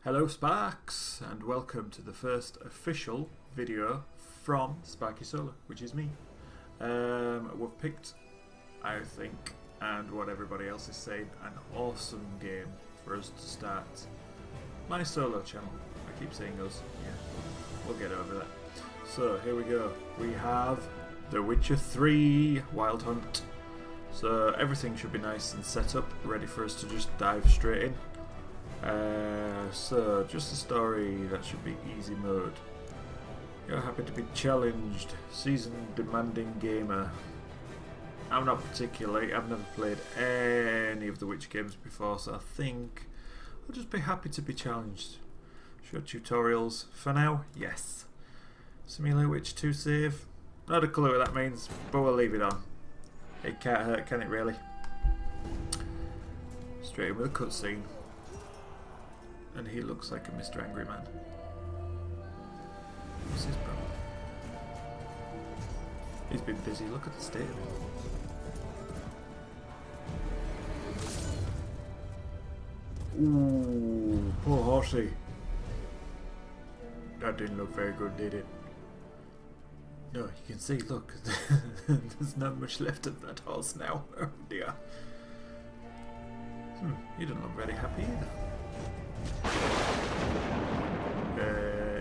Hello Sparks, and welcome to the first official video from Sparky Solo, which is me. We've picked, I think, and what everybody else is saying, an awesome game for us to start my solo channel. I keep saying us, yeah, we'll get over that. So here we go, we have The Witcher 3 Wild Hunt. So everything should be nice and set up, ready for us to just dive straight in. So just a story that should be easy mode. You're happy to be challenged, seasoned, demanding gamer. I'm not particularly, I've never played any of the Witcher games before, so I think I'll just be happy to be challenged. Short tutorials, for now, yes. Simulate Witcher 2 save, not a clue what that means, but we'll leave it on. It can't hurt, can it really? Straight in with a cutscene. And he looks like a Mr. Angry Man. What's his problem? He's been busy, look at the state of him. Ooh, poor horsey. That didn't look very good, did it? No, you can see, look, there's not much left of that horse now. Oh dear. You don't look very happy either.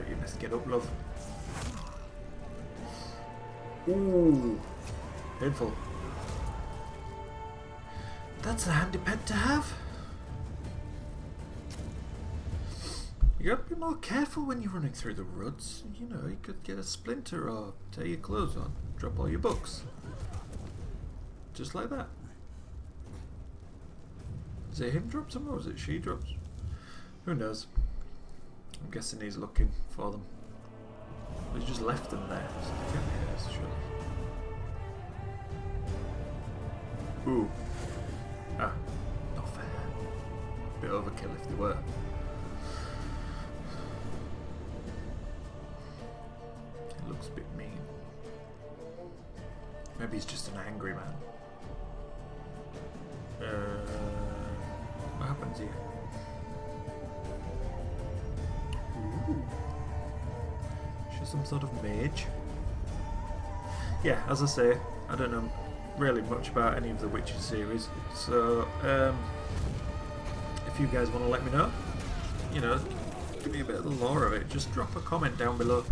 You must get up, love. Ooh, painful. That's a handy pet to have. You gotta be more careful when you're running through the woods. You know, you could get a splinter or tear your clothes on, drop all your books. Just like that. Is it him drops them or is it she drops? Who knows? I'm guessing he's looking for them. He's just left them there, so they can't be hers, surely. Ooh. Ah, not fair. Bit overkill if they were. It looks a bit mean. Maybe he's just an angry man. What happens here? Ooh. She's some sort of mage. Yeah, as I say, I don't know really much about any of the Witcher series, so if you guys want to let me know, you know, give me a bit of the lore of it, just drop a comment down below.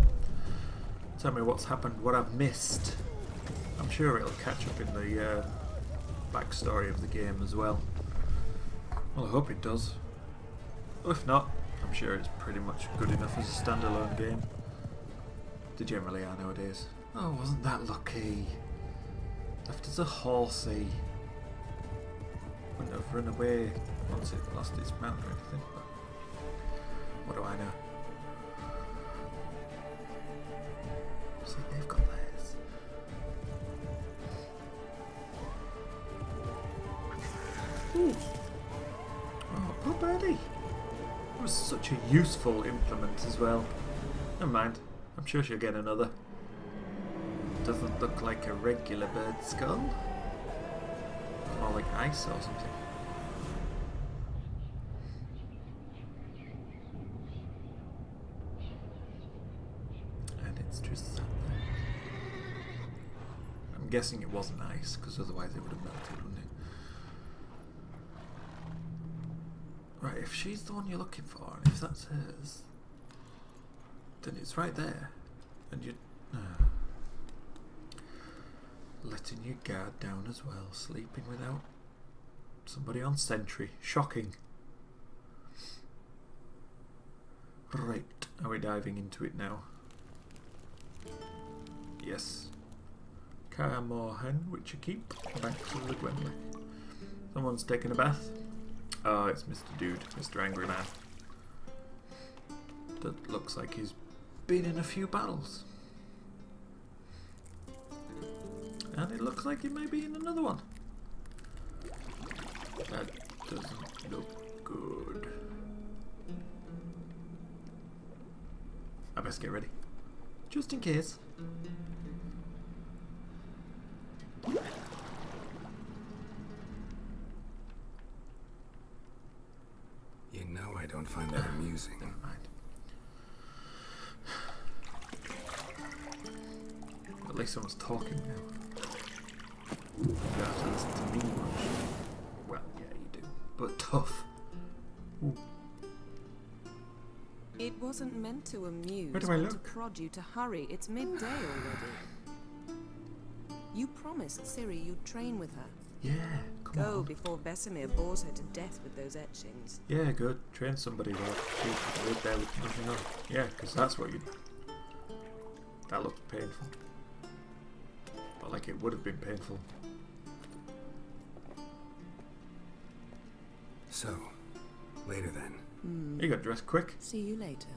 Tell me what's happened, what I've missed. I'm sure it'll catch up in the backstory of the game as well. Well, I hope it does. If not, I'm sure it's pretty much good enough as a standalone game. They generally are nowadays. Oh, wasn't that lucky? Left as a horsey. Wouldn't have run away once it lost its mount or anything, but what do I know? See, they've got theirs. Ooh. Oh, poor birdie. It was such a useful implement as well. Never mind, I'm sure she'll get another. Doesn't look like a regular bird skull. More like ice or something. And it's just sat there. I'm guessing it wasn't ice, because otherwise it would have melted, wouldn't it? Right, if she's the one you're looking for, and if that's hers, then it's right there, and you're letting your guard down as well, sleeping without somebody on sentry. Shocking. Right, are we diving into it now? Yes. Carmorhen, Witcher Keep, back to the Gwenwick. Someone's taking a bath. Oh, it's Mr. Dude, Mr. Angry Man. That looks like he's been in a few battles. And it looks like he may be in another one. That doesn't look good. I best get ready. Just in case. You know I don't find that amusing. Never mind. At least someone's talking now. You don't have to listen to me much. Well, yeah, you do. But tough. Ooh. It wasn't meant to amuse, Where do I but to look? prod you to hurry. It's midday already. You promised Ciri you'd train with her. Yeah, come Go on. before Vesemir bores her to death with those etchings. Yeah, good. Train somebody while she's right there with nothing on. Yeah, because that's what you... That looks painful. But like it would have been painful. So, later then. You got dressed quick. See you later.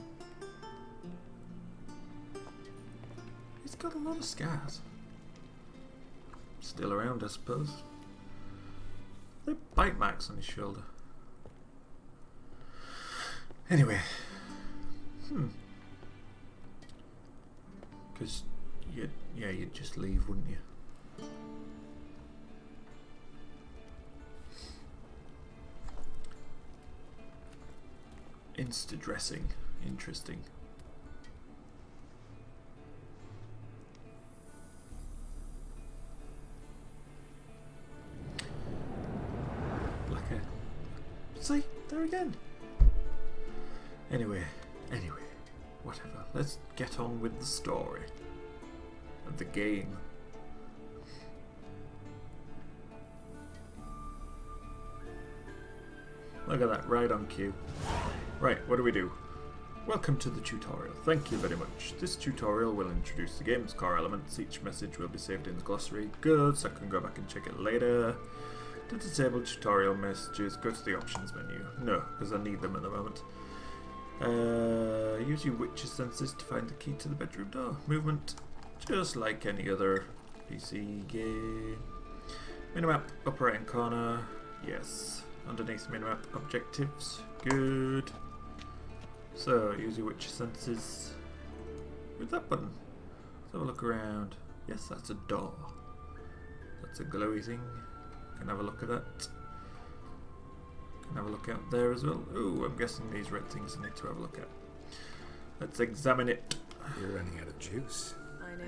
He's got a lot of scars. Still around, I suppose. They're bite marks on his shoulder. Anyway. Because, you'd just leave, wouldn't you? Insta-dressing. Interesting. Black hair. See? There again. Anyway. Whatever. Let's get on with the story. And the game. Look at that, right on cue. Right, what do? Welcome to the tutorial. Thank you very much. This tutorial will introduce the game's core elements. Each message will be saved in the glossary. Good, so I can go back and check it later. To disable tutorial messages, go to the options menu. No, because I need them at the moment. Use your witch's senses to find the key to the bedroom door. Movement, just like any other PC game. Minimap, upper right hand corner. Yes. Underneath minimap, objectives. Good. So, use your witch senses with that button. Let's have a look around. Yes, that's a door. That's a glowy thing. Can have a look at that. Can have a look out there as well. Ooh, I'm guessing these red things I need to have a look at. Let's examine it. You're running out of juice. I know.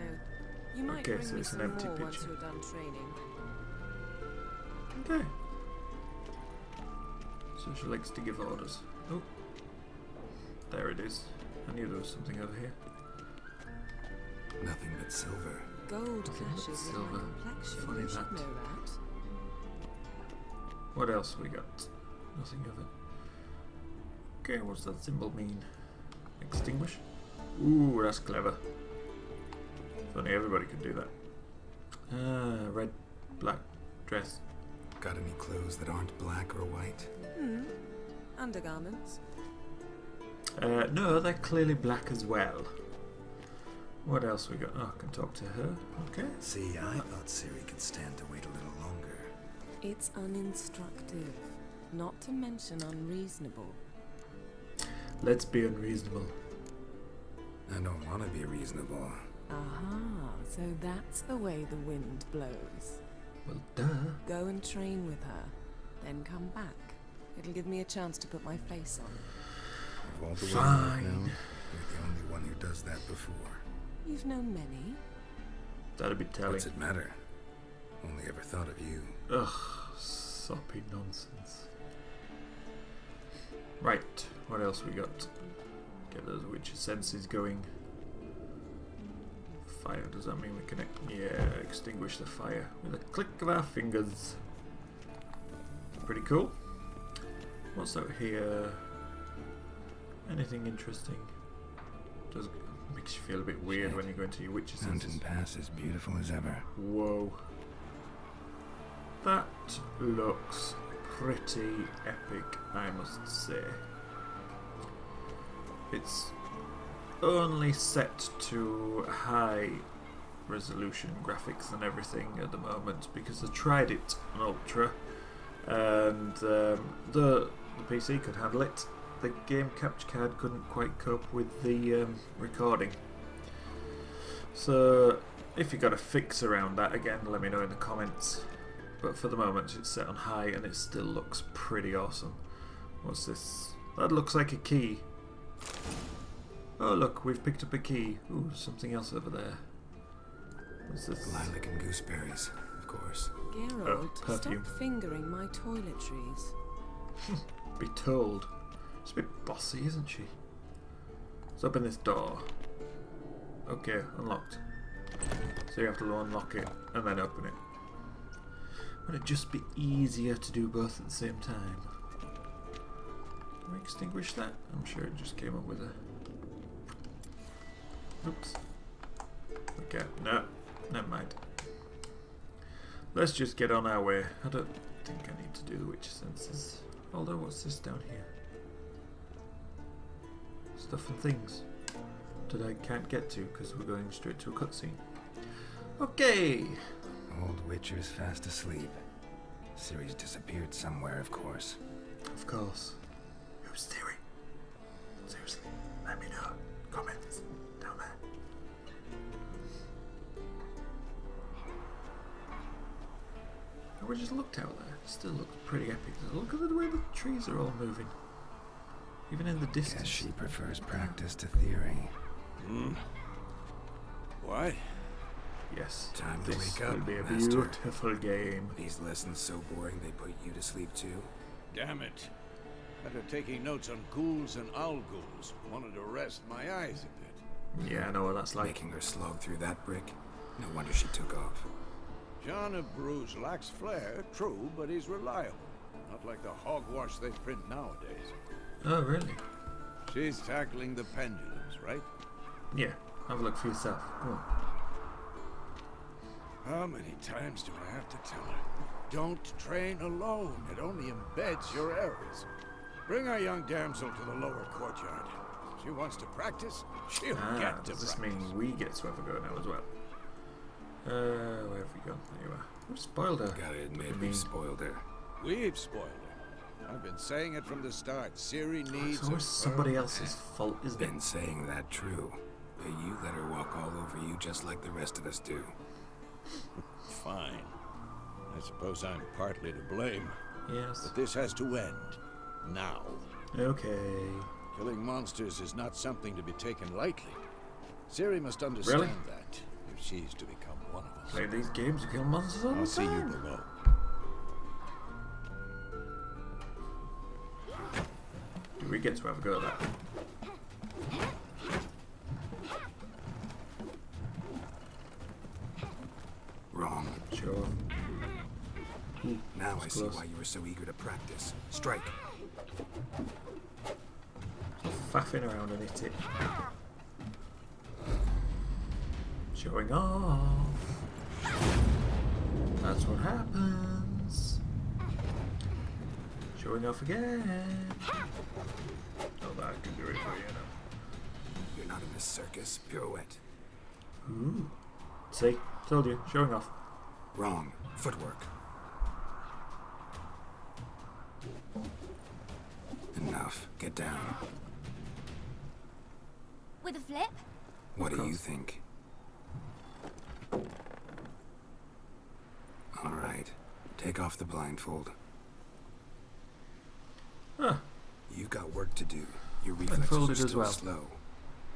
You might Okay, bring so me it's an some empty more once picture. you're done training. Okay. So she likes to give orders. Oh. There it is. I knew there was something over here. Nothing but silver. Gold Nothing but clashes with silver. my complexion. Funny You should that. know that. What else we got? Nothing of it. Okay, what's that symbol mean? Extinguish? Ooh, that's clever. If only everybody could do that. Ah, red, black dress. Got any clothes that aren't black or white? Undergarments. No, they're clearly black as well. What else we got? Oh, I can talk to her. Okay. See, I thought Ciri could stand to wait a little longer. It's uninstructive, not to mention unreasonable. Let's be unreasonable. I don't want to be reasonable. Aha, so that's the way the wind blows. Well, duh. Go and train with her, then come back. It'll give me a chance to put my face on. Of all the Fine. women I've known, you're the only one who does that before. You've known many. That'd be telling. What's it matter? Only ever thought of you. Ugh, soppy nonsense. Right, what else we got? Get those witches' senses going. Fire, does that mean we can extinguish the fire with a click of our fingers? Pretty cool. What's out here? Anything interesting? Does makes you feel a bit weird when you go into your witches' senses. Mountain Pass is beautiful as ever. Whoa. That looks pretty epic, I must say. It's only set to high resolution graphics and everything at the moment because I tried it on Ultra and the PC could handle it. The game capture card couldn't quite cope with the recording. So if you got a fix around that, again, let me know in the comments. But for the moment it's set on high and it still looks pretty awesome. What's this? That looks like a key. Oh look, we've picked up a key. Ooh, there's something else over there. What's this? Lilac and gooseberries, of course. Geralt, perfume. stop fingering my toiletries. Be told. She's a bit bossy, isn't she? Let's open this door. Okay, unlocked. So you have to unlock it and then open it. Would it just be easier to do both at the same time? Can we extinguish that? I'm sure it just came up with a... Oops. Okay, no, never mind. Let's just get on our way. I don't think I need to do the witch senses. Although, what's this down here? Stuff and things that I can't get to because we're going straight to a cutscene. Okay. Old Witcher's fast asleep. Ciri's disappeared somewhere, of course. Of course. Who's Siri? Seriously, let me know. Comments down there. Oh, we just looked out there. It still looks pretty epic. Look at the way the trees are all moving. Even in the distance. Guess she prefers practice to theory. Why? Yes. Time to this wake up, will be a Master. beautiful game. These lessons so boring they put you to sleep too? Damn it. After taking notes on ghouls and owl ghouls, wanted to rest my eyes a bit. Yeah, I know what that's like. Making her slog through that brick? No wonder she took off. John of Bruges lacks flair, true, but he's reliable. Not like the hogwash they print nowadays. Oh, really? She's tackling the pendulums, right? Yeah. Have a look for yourself. Come on. How many times do I have to tell her? Don't train alone. It only embeds your errors. Bring our young damsel to the lower courtyard. She wants to practice, she'll get to does this practice. mean we get to have a go now as well? Where have we gone? There you are. We've spoiled her. Gotta admit, I mean, we've spoiled her. We've spoiled her. I've been saying it from the start. Ciri needs it's always a somebody firm else's hand. fault, isn't it? Been saying that true. But you let her walk all over you just like the rest of us do. Fine. I suppose I'm partly to blame. Yes. But this has to end. Now. Okay. Killing monsters is not something to be taken lightly. Ciri must understand Really? that if she's to become one of us. Play these games to kill monsters all I'll the see you time. below. Do we get to have a go at that? Wrong. Sure. Ooh, Now I that's see close. why you were so eager to practice. Strike. Faffing around and hit it. Showing off. That's what happens. Showing off again. Oh, that can do it for you now. You're not in a circus. Pirouette. Ooh. See? Told you. Showing off. Wrong. Footwork. Enough. Get down. With a flip? What do you course. think? All right. Take off the blindfold. Huh. You've got work to do. Your reflexes Blindfolded are as still well. slow.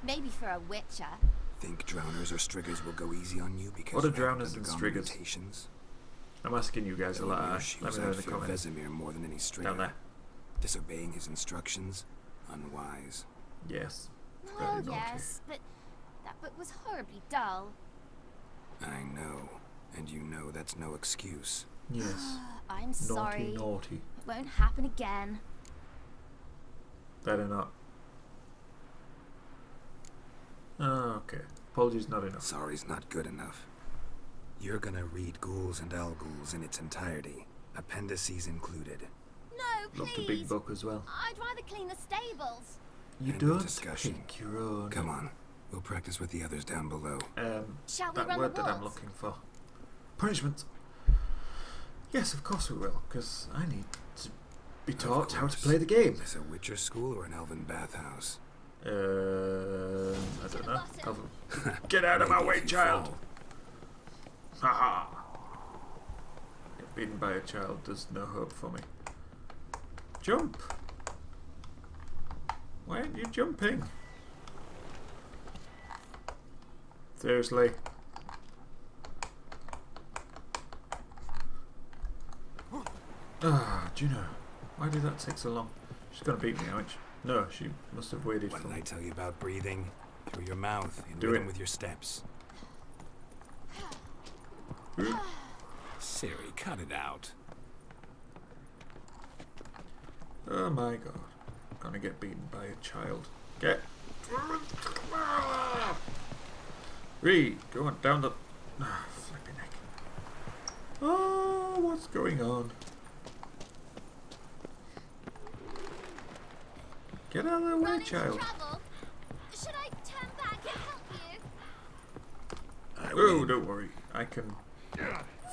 Maybe for a witcher. Think drowners or striggers will go easy on you because What are you haven't drowners and undergone striggers? mutations? I'm asking you guys a lot. She Let was me know in out the for comments. Vesemir more than any strigger. Down there. Disobeying his instructions? Unwise. Yes. Oh, Very naughty. yes, but that book was horribly dull. I know. And you know that's no excuse. Yes. I'm Naughty, sorry. naughty. It won't happen again. Better not. Oh, okay. Apologies, not enough. Sorry's not good enough. You're gonna read Ghouls and Ghouls in its entirety. Appendices included. No, Love the please. big book as well. I'd rather clean the stables. You End of don't discussion. pick your own. Come on. We'll practice with the others down below. Shall we That run word the that I'm walls? looking for. Punishment. Yes, of course we will, because I need to be taught how to course. play the game. Is this a Witcher school or an elven bathhouse? I don't the know. bottom. Get out of my Maybe way, if you child! fall. Haha! Get beaten by a child, there's no hope for me. Jump! Why aren't you jumping? Seriously. Ah, do you know? Why did that take so long? She's gonna beat me, aren't she? No, she must have waited What for did me. I tell you about breathing? Through your mouth, in Do rhythm it. with your steps. Siri, cut it out. Oh my god. Gonna get beaten by a child. Get. Reed, go on down the. Ah, flipping neck. Oh, what's going on? Get out of the way, Run into child. trouble. Should I turn back and help you? Oh, don't worry. I can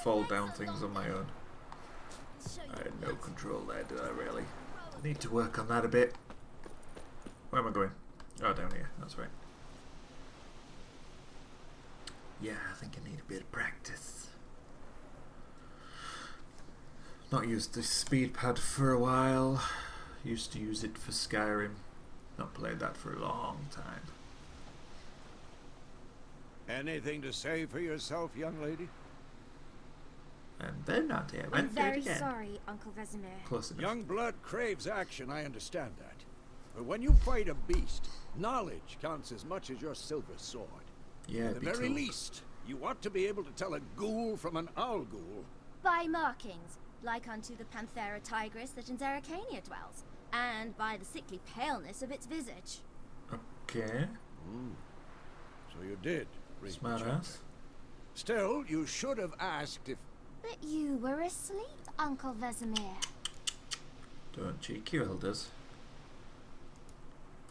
fall down things on my own. Show you I had no control there, did I really? I need to work on that a bit. Where am I going? Oh, down here. That's right. Yeah, I think I need a bit of practice. Not used the speed pad for a while. Used to use it for Skyrim. Not played that for a long time. Anything to say for yourself, young lady? And then not here. I'm Went through it very again. sorry, Uncle Vesemir. Close enough. Young blood craves action, I understand that. But when you fight a beast, knowledge counts as much as your silver sword. Yeah, At the be very told. least, you ought to be able to tell a ghoul from an owl ghoul. By markings, like unto the Panthera tigris that in Zeracania dwells, and by the sickly paleness of its visage. Okay. So you did read the Smart chapter. ass. Still, you should have asked if... But you were asleep, Uncle Vesemir. Don't cheek you, elders.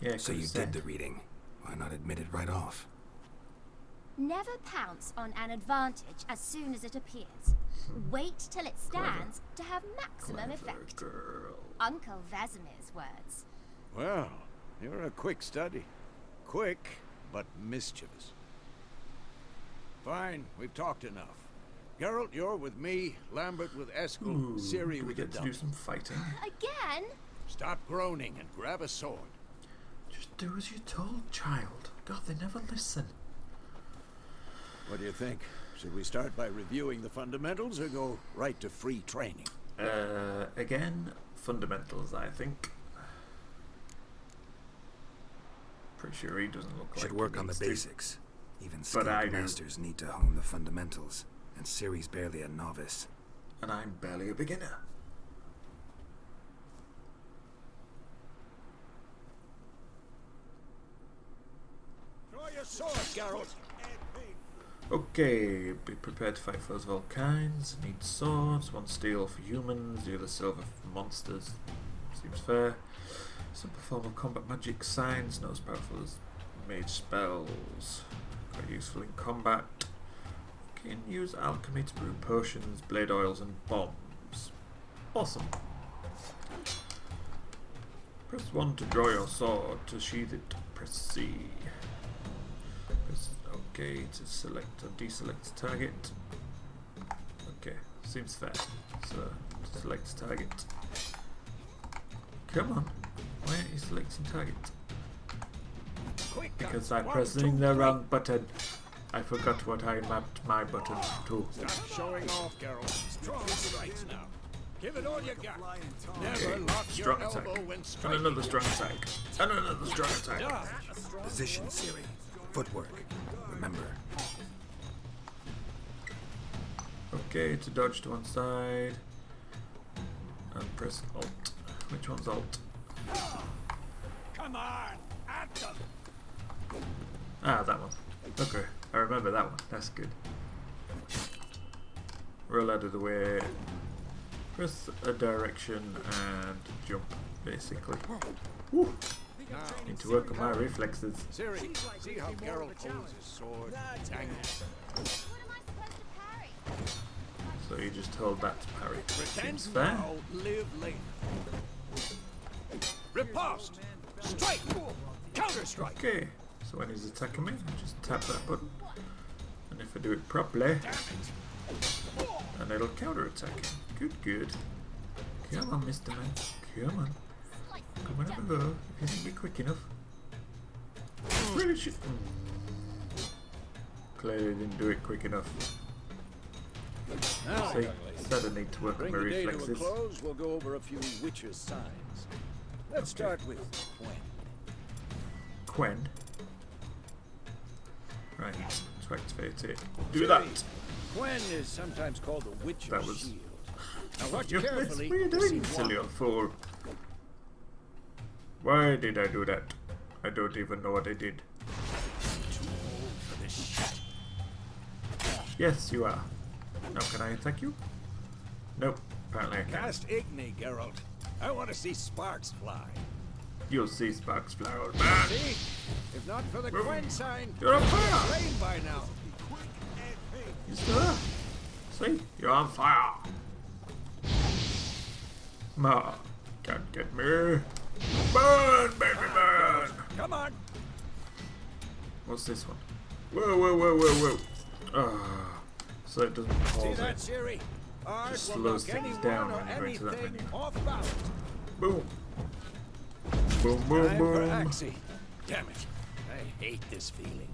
Yeah, So you did the reading. Why not admit it right off? Never pounce on an advantage as soon as it appears. Wait till it stands to have maximum effect. Girl. Uncle Vesemir's words. Well, you're a quick study. Quick, but mischievous. Fine, we've talked enough. Geralt, you're with me, Lambert with Eskel, Ooh, Ciri do we with the get to double. do some fighting? Again? Stop groaning and grab a sword. Just do as you're told, child. God, they never listen. What do you think? Should we start by reviewing the fundamentals or go right to free training? Again, fundamentals, I think. Pretty sure he doesn't look like Should he work on the needs to. basics. Even But skilled I do. masters need to hone the fundamentals. And Ciri's barely a novice. And I'm barely a beginner. Draw your sword, Geralt! Okay, be prepared to fight foes of all kinds. Need swords, one steel for humans, the other silver for monsters. Seems fair. Simple form of combat magic, signs, not as powerful as mage spells. Quite useful in combat. Can use alchemy to brew potions, blade oils, and bombs. Awesome. Press 1 to draw your sword. To sheath it, press C. Press OK to select or deselect target. Okay, seems fair. So, to select target. Come on. Why aren't you selecting target? Quick, Because guys. I'm 1, pressing 2, the 3. wrong button. I forgot what I mapped my button to. Stop showing off, Geralt. Strong strikes now. Give it all you got. Never Okay, lock strong your attack. elbow when And striking. another strong attack. And another strong attack. Dodge. Position, Ciri. Footwork. Remember. Okay, to dodge to one side. And press Alt. Which one's Alt? Come on, at them. Ah, that one. Okay, I remember that one. That's good. Roll out of the way. Press a direction and jump, basically. Woo. Now, Need to work on my reflexes. Ciri, see how Geralt holds his sword? Dang it. What am I supposed to parry? So you just hold that to parry. Pretend Seems fair. now, live later. Riposte! Strike! Counter-strike! Okay, so when he's attacking me, I just tap that button. And if I do it properly, Damn it! then it'll counter attack him. Good, good. Come on, Mr. Man. Come on. Come on, have a go. If you think you're quick enough. Really should. Clearly didn't do it quick enough. Now, See, young lady, said I need to work on bring my the day to a reflexes. close. We'll go over a few witches' signs. Let's start with Gwen. Quen. Right, to activate it. Do that! Gwen is sometimes called the Witch's That was- Shield. Now watch What carefully are you to see doing, silly why. old fool? Why did I do that? I don't even know what I did. Too old for this shit. Yes, you are. Now can I attack you? Nope, apparently I can't. Cast Igni, Geralt. I want to see sparks fly. You'll see sparks fly, old man. See? If not for the Boom. Gwen sign, You're on fire! rain by now. You still there? See? You're on fire! Ma, can't get me. Burn, baby, burn! Come on. What's this one? Whoa, whoa, whoa, whoa, whoa. Ah, so it doesn't See pause that, it. Ciri? Art Just will slows knock things anyone down or when you go into that anything menu. off balance. Boom. Boom, boom, Time for boom. Axie. Damn it. I hate this feeling.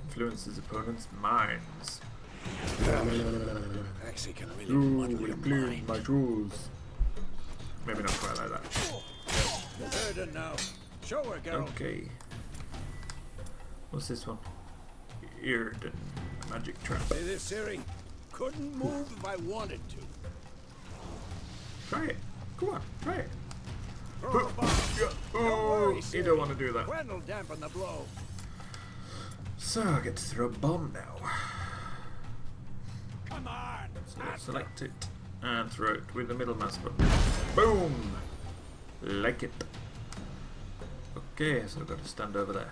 Influences opponents' minds. Axie can really Ooh, muddle your it cleans mind. my shoes. Maybe not quite like that. Burden now. Show her, Geralt. Okay. What's this one? Earden. Magic trap. See this, Ciri? Couldn't move if I wanted to. Try it. Go on, try it. Throw a bomb. Yeah. Oh, worry, you Ciri. don't want to do that. Gwen'll dampen the blow. So I get to throw a bomb now. Come on. So select it and throw it with the middle mouse button. Boom! Like it. Okay, so I've got to stand over there.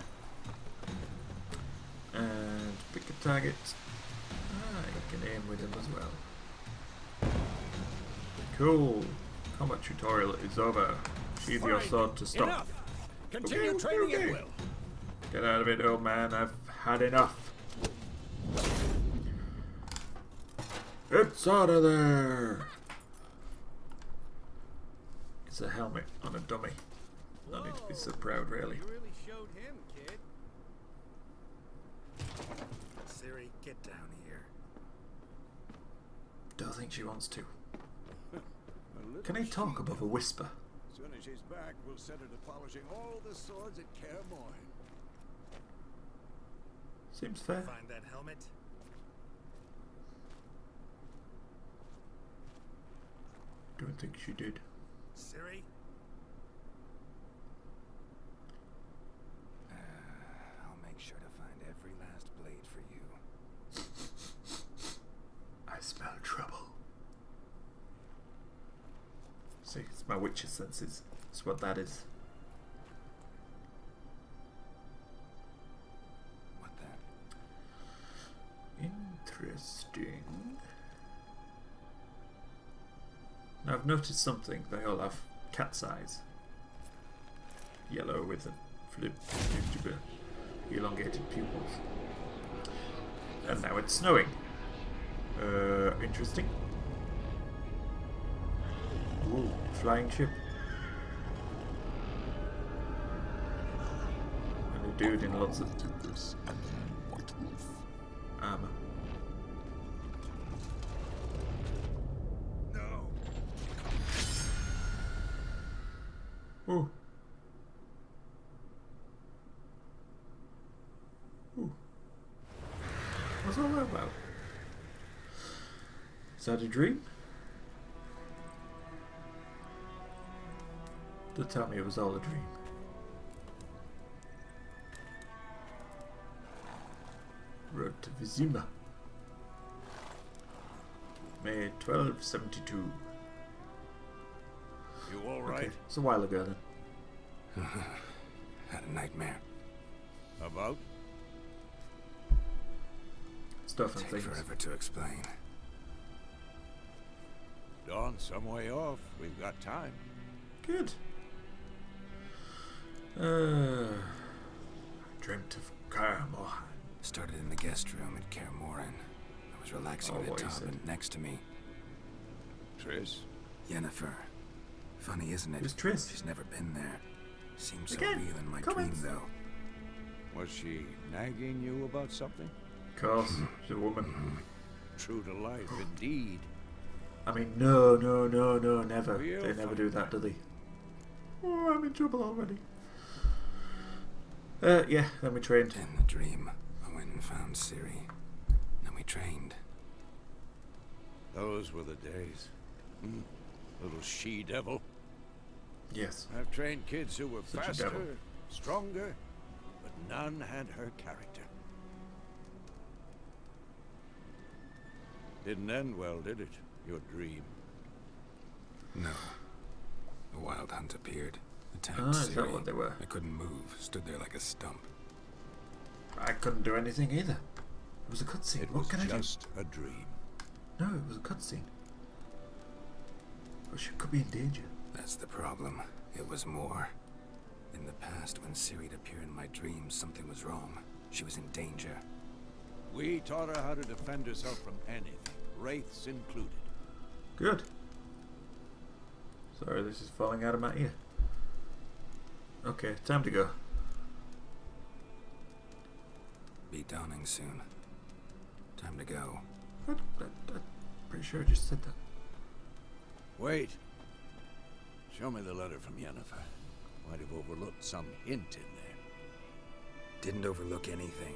And pick a target. Ah, you can aim with him as well. Cool. Combat tutorial is over. Sheathe your Fine. sword to stop. Enough. Continue Okay, training okay. at will. Get out of it, old man. I've had enough. It's out of there. It's a helmet on a dummy. I need to be so proud, really. You really showed him, kid. Ciri, get down here. Don't think she wants to. A little Can I talk cheap. above a whisper? As soon as she's back, we'll set her to polishing all the swords at Kaer Morhen. Seems fair. Find that helmet? Don't think she did. Ciri? I'll make sure to find every last blade for you. I smell trouble. See, it's my witch's senses. That's what that is. What the? Interesting. Now I've noticed something. They all have cat's eyes. Yellow with a flip, elongated pupils. And now it's snowing. Interesting. Ooh, flying ship. And a dude in lots of armor. No. Ooh. Ooh. What's all that about? Is that a dream? Don't tell me it was all a dream. Road to Vizima. May 1272. You all right? Okay, it's a while ago then. Had a nightmare. About? Stuff and Take things. forever to explain. Dawn some way off. We've got time. Good. I dreamt of Kaer Morhen. Started in the guest room at Kaer Morhen. I was relaxing Oh, in the what you tub, said. and next to me, Triss? Yennefer. Funny, isn't it? Who's Triss? She's never been there. Seems so Again, real in my comments. dream, though. Was she nagging you about something? Of course, she's a woman. True to life, indeed. I mean, no, never. We'll They never find do that, do they? Oh, I'm in trouble already. Yeah, then we trained. In the dream, I went and found Ciri. Then we trained. Those were the days. Little she-devil. Yes. I've trained kids who were Such a faster, devil. stronger, but none had her character. Didn't end well, did it? Your dream. No. The wild hunt appeared. Attacked Ah, is that Ciri. what they were? I couldn't move. Stood there like a stump. I couldn't do anything either. It was a cutscene. It What was can I do? just a dream. No, it was a cutscene. But she could be in danger. That's the problem. It was more. In the past, when Ciri'd appear in my dreams, something was wrong. She was in danger. We taught her how to defend herself from anything, wraiths included. Good. Sorry, this is falling out of my ear. Okay, time to go. Be dawning soon. Time to go. I'm pretty sure I just said that. Wait. Show me the letter from Yennefer. Might have overlooked some hint in there. Didn't overlook anything.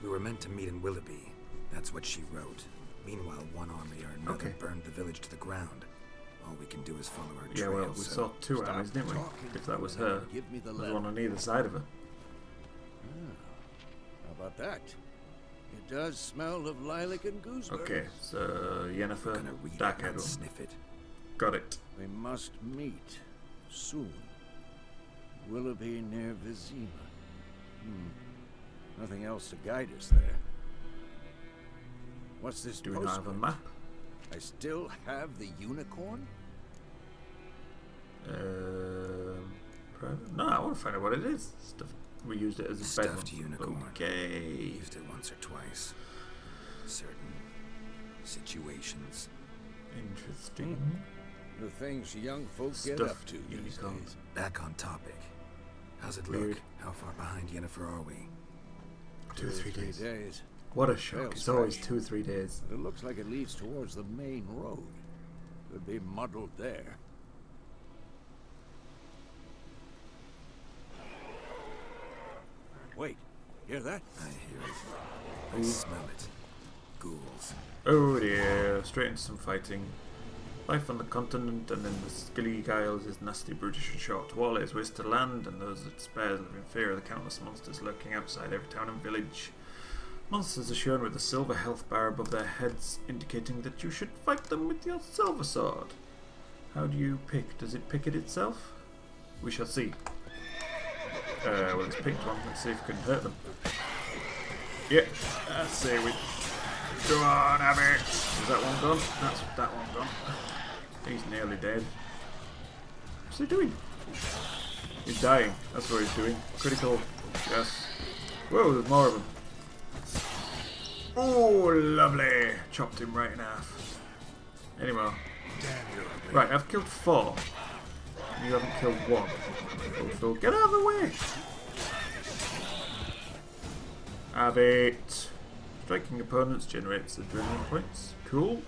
We were meant to meet in Willoughby. That's what she wrote. Meanwhile, one army or another Okay. burned the village to the ground. All we can do is follow her trail. Yeah, well, we so saw two Stop armies, didn't we? talking If that was and her, give me the there was letter. one on either side of her. How about that? It does smell of lilac and gooseberries. Okay, so I'm Yennefer, gonna read it, Dark not Edel. sniff it. Got it. We must meet soon. Willoughby near Vizima. Nothing else to guide us there. What's this Do we not have a postmark? map? I still have the unicorn? No, I want to find out what it is. We used it as a Stuffed bedroom. unicorn. Okay. Used it once or twice. Certain situations. Interesting. The things young folk get Stuffed up to these unicorn. days. Back on topic. How's it Weird. look? How far behind Yennefer are we? 2 or 3 days. What a shock. Trail's It's always fresh. 2 or 3 days. It looks like it leads towards the main road. Could be muddled there. Wait, hear that? I hear it. I smell it. Ghouls. Oh dear, straight into some fighting. Life on the continent and in the Skilly Isles is nasty, brutish and short. War lays waste to land, and those that spare live in fear of the countless monsters lurking outside every town and village. Monsters are shown with a silver health bar above their heads, indicating that you should fight them with your silver sword. How do you pick? Does it pick it itself? We shall see. Well, it's picked one. Let's see if we can hurt them. Yeah, I say we... Go on, have it! Is that one gone? That's that one gone. He's nearly dead. What's he doing? He's dying. That's what he's doing. Critical. Yes. Whoa, there's more of them. Oh, lovely! Chopped him right in half. Any more? Right, I've killed 4. You haven't killed 1. Oh, Phil, get out of the way! Have it! Striking opponents generates adrenaline points. Cool.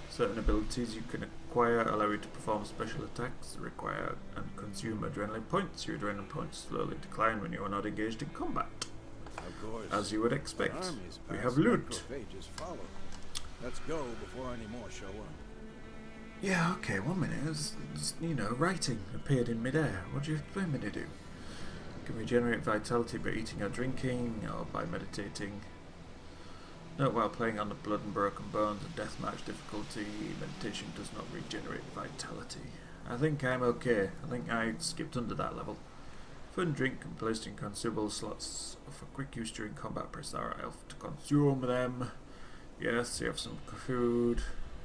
Certain abilities you can acquire allow you to perform special attacks, require and consume adrenaline points. Your adrenaline points slowly decline when you are not engaged in combat. Of course. As you would expect. Armies We pass, have loot. macrophages follow. Let's go before any more show up. Yeah, okay, 1 minute. It's, you know, writing appeared in midair. What do you expect me to do? Can regenerate vitality by eating or drinking, or by meditating. Note while playing on the blood and broken bones and deathmatch difficulty, meditation does not regenerate vitality. I think I'm okay. I think I skipped under that level. Food and drink can be placed in consumable slots for quick use during combat. Press R to consume them. Yes, you have some food.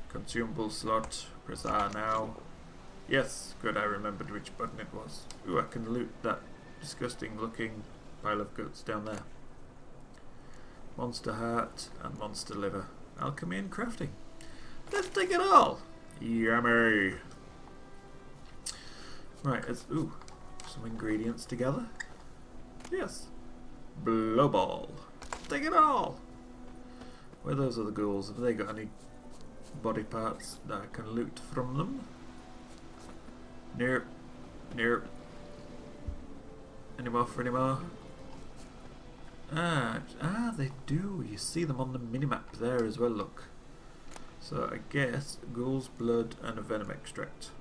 Consumable slot. Press R now. Yes, good, I remembered which button it was. Ooh, I can loot that disgusting looking pile of guts down there. Monster heart and monster liver. Alchemy and crafting. Let's take it all! Yummy! Right, it's ooh, some ingredients together. Yes. Blow ball. Take it all. Where are those other ghouls? Have they got any body parts that I can loot from them? Nope. Nope. Any more for any more? They do. You see them on the minimap there as well, look. So I guess ghoul's blood and a venom extract.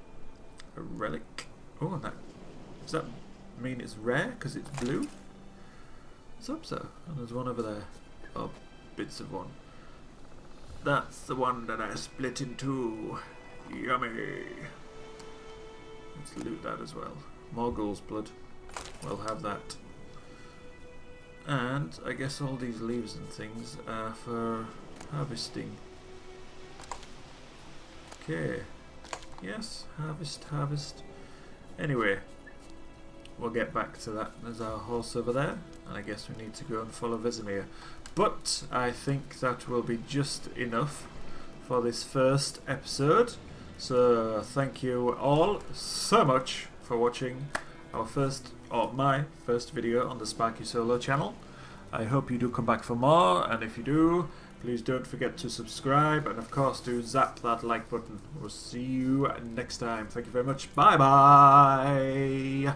A relic. Oh, and that. Does that mean it's rare because it's blue? Let's hope so. And there's one over there. Oh, bits of one. That's the one that I split in two. Yummy. Let's loot that as well. More ghoul's blood. We'll have that. And I guess all these leaves and things are for harvesting. Okay. Yes, harvest. Anyway, we'll get back to that. There's our horse over there, and I guess we need to go and follow Vesemir. But I think that will be just enough for this first episode. So thank you all so much for watching our my first video on the Sparky Solo channel. I hope you do come back for more, and if you do, please don't forget to subscribe, and of course do zap that like button. We'll see you next time. Thank you very much. Bye bye.